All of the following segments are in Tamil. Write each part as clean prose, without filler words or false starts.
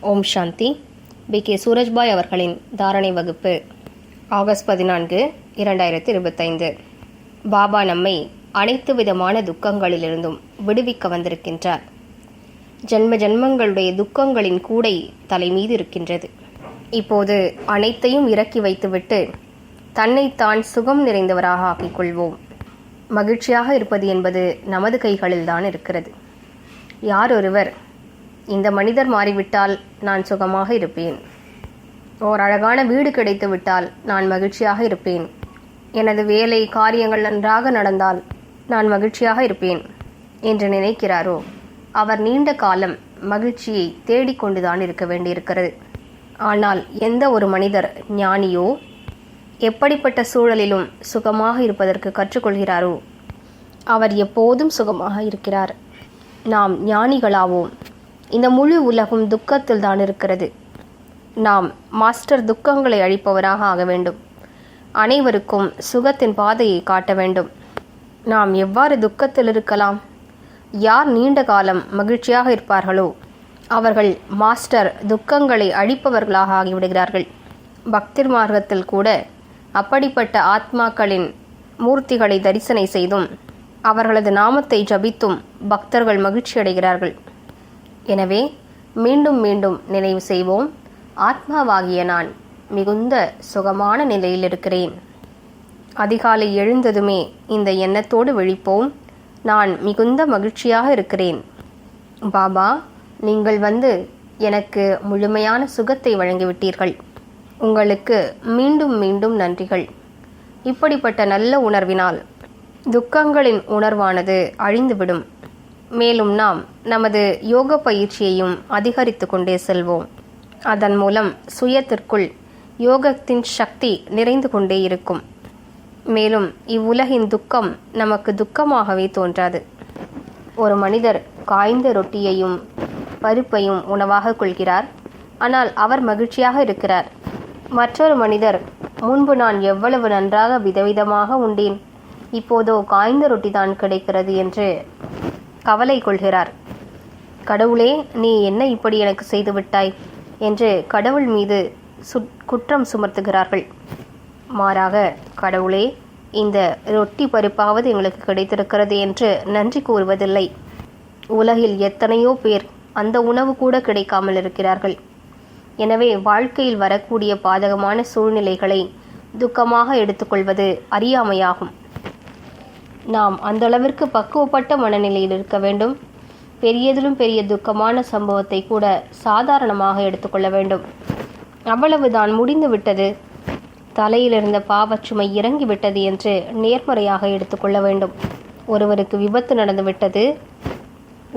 ஓம் சாந்தி. B.K. சூரஜ்பாய் அவர்களின் தாரணை வகுப்பு ஆகஸ்ட் 14, 2025. பாபா நம்மை அனைத்து விதமான துக்கங்களிலிருந்தும் விடுவிக்க வந்திருக்கின்றார். ஜென்ம ஜென்மங்களுடைய துக்கங்களின் கூடை தலை மீது இருக்கின்றது. இப்போது அனைத்தையும் இறக்கி வைத்துவிட்டு தன்னைத்தான் சுகம் நிறைந்தவராக ஆக்கிக் கொள்வோம். மகிழ்ச்சியாக இருப்பது என்பது நமது கைகளில்தான் இருக்கிறது. யார் ஒருவர் இந்த மனிதர் மாறிவிட்டால் நான் சுகமாக இருப்பேன், ஓர் அழகான வீடு கிடைத்து விட்டால் நான் மகிழ்ச்சியாக இருப்பேன், எனது வேலை காரியங்கள் நன்றாக நடந்தால் நான் மகிழ்ச்சியாக இருப்பேன் என்று நினைக்கிறாரோ அவர் நீண்ட காலம் மகிழ்ச்சியை தேடிக்கொண்டுதான் இருக்க வேண்டியிருக்கிறது. ஆனால் எந்த ஒரு மனிதர் ஞானியோ எப்படிப்பட்ட சூழலிலும் சுகமாக இருப்பதற்கு கற்றுக்கொள்கிறாரோ அவர் எப்போதும் சுகமாக இருக்கிறார். நாம் ஞானிகளாவோம். இந்த முழு உலகும் துக்கத்தில் தான் இருக்கிறது. நாம் மாஸ்டர் துக்கங்களை அழிப்பவராக ஆக வேண்டும். அனைவருக்கும் சுகத்தின் பாதையை காட்ட வேண்டும். நாம் எவ்வாறு துக்கத்தில் இருக்கலாம்? யார் நீண்ட காலம் மகிழ்ச்சியாக இருப்பார்களோ அவர்கள் மாஸ்டர் துக்கங்களை அழிப்பவர்களாக ஆகிவிடுகிறார்கள். பக்திர் மார்க்கத்தில் கூட அப்படிப்பட்ட ஆத்மாக்களின் மூர்த்திகளை தரிசனை செய்தும் அவர்களது நாமத்தை ஜபித்தும் பக்தர்கள் மகிழ்ச்சி அடைகிறார்கள். எனவே மீண்டும் மீண்டும் நினைவு செய்வோம், ஆத்மாவாகிய நான் மிகுந்த சுகமான நிலையில் இருக்கிறேன். அதிகாலை எழுந்ததுமே இந்த எண்ணத்தோடு விழிப்போம், நான் மிகுந்த மகிழ்ச்சியாக இருக்கிறேன். பாபா, நீங்கள் வந்து எனக்கு முழுமையான சுகத்தை வழங்கிவிட்டீர்கள். உங்களுக்கு மீண்டும் மீண்டும் நன்றிகள். இப்படிப்பட்ட நல்ல உணர்வினால் துக்கங்களின் உணர்வானது அழிந்துவிடும். மேலும் நாம் நமது யோக பயிற்சியையும் அதிகரித்து கொண்டே செல்வோம். அதன் மூலம் சுயத்திற்குள் யோகத்தின் சக்தி நிறைந்து கொண்டே இருக்கும். மேலும் இவ்வுலகின் துக்கம் நமக்கு துக்கமாகவே தோன்றாது. ஒரு மனிதர் காய்ந்த ரொட்டியையும் பருப்பையும் உணவாக கொள்கிறார், ஆனால் அவர் மகிழ்ச்சியாக இருக்கிறார். மற்றொரு மனிதர், முன்பு நான் எவ்வளவு நன்றாக விதவிதமாக உண்டேன், இப்போதோ காய்ந்த ரொட்டி தான் கிடைக்கிறது என்று கவலை கொள்கிறார். கடவுளே, நீ என்ன இப்படி எனக்கு செய்து விட்டாய் என்று கடவுள் மீது குற்றம் சுமத்துகிறார்கள். மாறாக, கடவுளே, இந்த ரொட்டி பருப்பாவது எங்களுக்கு கிடைத்திருக்கிறது என்று நன்றி கூறுவதில்லை. உலகில் எத்தனையோ பேர் அந்த உணவு கூட கிடைக்காமல் இருக்கிறார்கள். எனவே வாழ்க்கையில் வரக்கூடிய பாதகமான சூழ்நிலைகளை துக்கமாக எடுத்துக்கொள்வது அறியாமையாகும். நாம் அந்த அளவிற்கு பக்குவப்பட்ட மனநிலையில் இருக்க வேண்டும். பெரியதிலும் பெரிய துக்கமான சம்பவத்தை கூட சாதாரணமாக எடுத்துக்கொள்ள வேண்டும். அவ்வளவுதான், முடிந்து விட்டது, தலையிலிருந்த பாவச்சுமை இறங்கிவிட்டது என்று நேர்மறையாக எடுத்துக்கொள்ள வேண்டும். ஒருவருக்கு விபத்து நடந்துவிட்டது,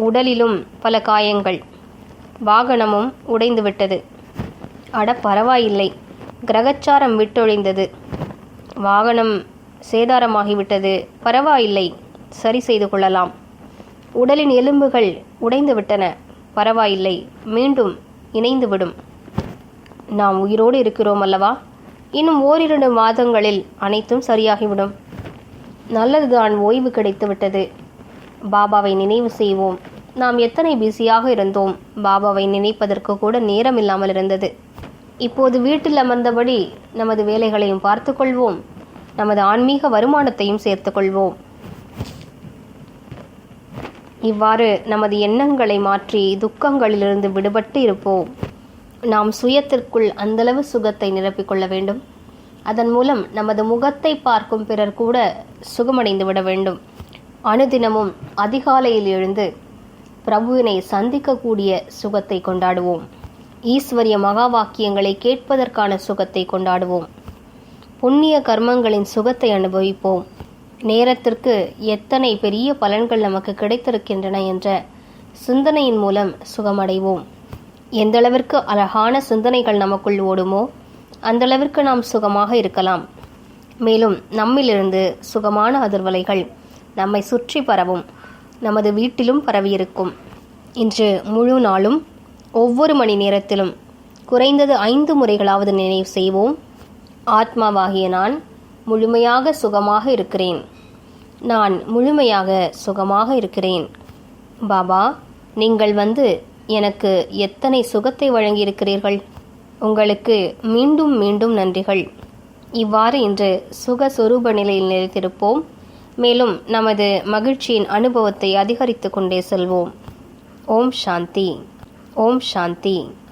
உடலிலும் பல காயங்கள், வாகனமும் உடைந்து விட்டது. அட பரவாயில்லை, கிரகச்சாரம் விட்டொழிந்தது, வாகனம் சேதாரமாகிவிட்டது, பரவாயில்லை, சரி செய்து கொள்ளலாம். உடலின் எலும்புகள் உடைந்து விட்டன, பரவாயில்லை, மீண்டும் இணைந்துவிடும். நாம் உயிரோடு இருக்கிறோம் அல்லவா? இன்னும் ஓரிரண்டு மாதங்களில் அனைத்தும் சரியாகிவிடும். நல்லதுதான், ஓய்வு கிடைத்து விட்டது. பாபாவை நினைவு செய்வோம். நாம் எத்தனை பிஸியாக இருந்தோம், பாபாவை நினைப்பதற்கு கூட நேரம் இல்லாமல் இருந்தது. இப்போது வீட்டில் அமர்ந்தபடி நமது வேலைகளையும் பார்த்து கொள்வோம், நமது ஆன்மீக வருமானத்தையும் சேர்த்து கொள்வோம். இவ்வாறு நமது எண்ணங்களை மாற்றி துக்கங்களிலிருந்து விடுபட்டு இருப்போம். நாம் சுயத்திற்குள் அந்தளவு சுகத்தை நிரப்பிக்கொள்ள வேண்டும். அதன் மூலம் நமது முகத்தை பார்க்கும் பிறர் கூட சுகமடைந்து விட வேண்டும். அனுதினமும் அதிகாலையில் எழுந்து பிரபுவினை சந்திக்கக்கூடிய சுகத்தை கொண்டாடுவோம். ஈஸ்வரிய மகா வாக்கியங்களை கேட்பதற்கான சுகத்தை கொண்டாடுவோம். புண்ணிய கர்மங்களின் சுகத்தை அனுபவிப்போம். நேரத்திற்கு எத்தனை பெரிய பலன்கள் நமக்கு கிடைத்திருக்கின்றன என்ற சிந்தனையின் மூலம் சுகமடைவோம். எந்தளவிற்கு அழகான சிந்தனைகள் நமக்குள் ஓடுமோ அந்தளவிற்கு நாம் சுகமாக இருக்கலாம். மேலும் நம்மிலிருந்து சுகமான அதிர்வலைகள் நம்மை சுற்றி பரவும். நமது வீட்டிலும் பரவியிருக்கும். இன்று முழு நாளும் ஒவ்வொரு மணி நேரத்திலும் குறைந்தது 5 முறைகளாவது நினைவு செய்வோம். ஆத்மாவாகிய நான் முழுமையாக சுகமாக இருக்கிறேன். நான் முழுமையாக சுகமாக இருக்கிறேன். பாபா, நீங்கள் வந்து எனக்கு எத்தனை சுகத்தை வழங்கியிருக்கிறீர்கள். உங்களுக்கு மீண்டும் மீண்டும் நன்றிகள். இவ்வாறு இன்று சுகஸ்வரூப நிலையில் நிலைத்திருப்போம். மேலும் நமது மகிழ்ச்சியின் அனுபவத்தை அதிகரித்து கொண்டே செல்வோம். ஓம் சாந்தி. ஓம் சாந்தி.